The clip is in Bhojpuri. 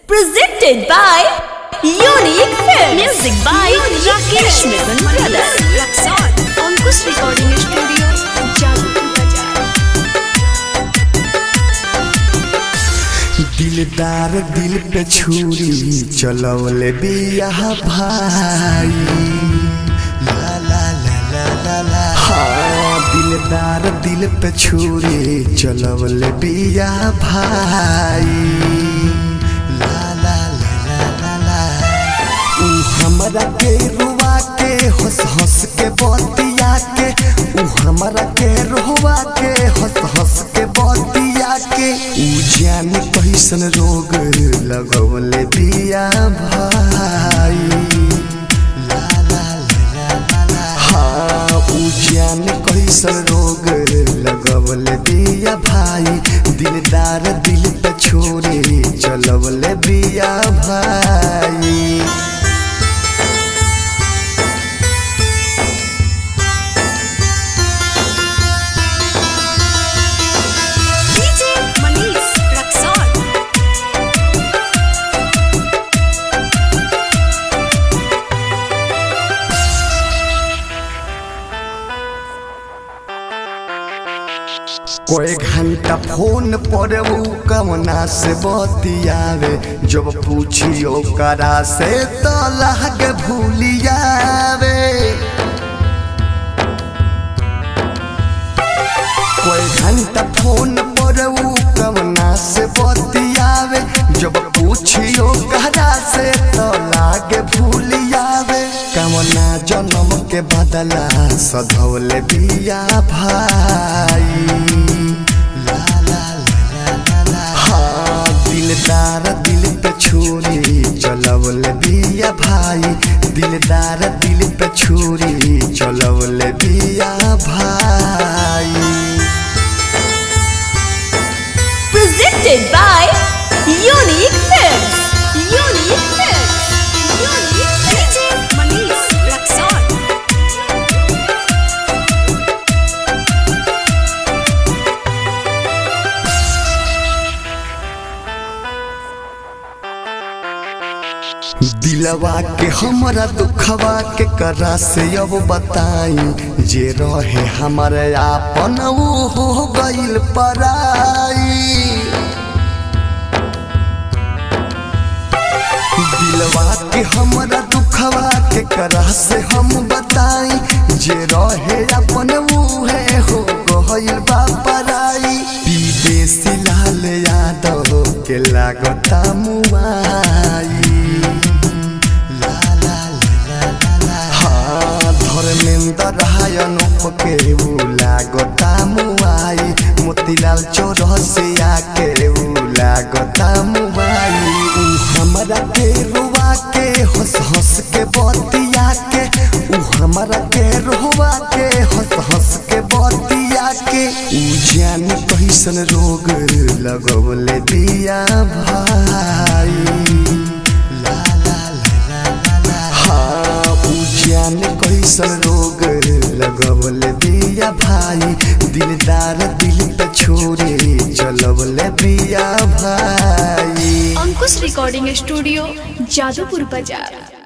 Presented by Unique Films. Music by Rakesh Mittal Brothers. Raksol. Ankush Recording Studio, Jadupur Bazaar. दिलदार दिल पे छुरी चलवले बिया भाई ला ला ला ला ला ला। हाँ दिलदार दिल पे छुरी चलवले बिया भाई ला ला ला ला ला ला। ऊ हमरा के रुआ के हंस हंस के बतिया के, ऊ हमरा के रुआ के हंस हंस के बतिया के। ऊ जाने कैसन रोग लगवले बिया भाई ला ला ला ला ला। हाँ ऊ जाने कैसन रोग लगवले बिया भाई, दिलदार दिल पे छोड़े चलवले बिया भाई। कोई घंटा फोन पर वो कवना से बतियावे, जब पूछियो करा से तो लागे भूलियावे। कोई घंटा फोन पर वो कवना से बतियावे, जब पूछियो करा से तो लागे भूलियावे। कवना जन्म के बदला सधौले बिया भाई दिलदार दिल पे छुरी चलवले बिया भाई, दिलदार दिल पे छुरी चलवले बिया भाई। Presented by Unique Films. Unique Films. Unique Films. Manish Raksol. दिलवा के हमरा दुखवा के करा से अब बताई, जे रहे हमारे आपन वो हो गइल पराई। दिलवा के हमरा दुखवा के करा से हम बताई, जे रहे अपन वो है हो गइल बा पराई। विदेशी लाल यादव के लागता मुआई के ऊ लागता मुआई, मोतीलाल चौरसिया के ऊ लागता मुआई। ऊ हमरा के रुआ के हंस हंस के बतिया के, ऊ हमरा के रुआ के हंस हंस के बतिया के। ऊ जाने कैसन रोग लगवले बिया भाई ला ला ला ला ला। हाँ ऊ जाने कैसन रोग लगवले बिया भाई, दिलदार दिल पे छोड़े चलवले बिया भाई। अंकुश रिकॉर्डिंग स्टूडियो, जादूपुर बाजार।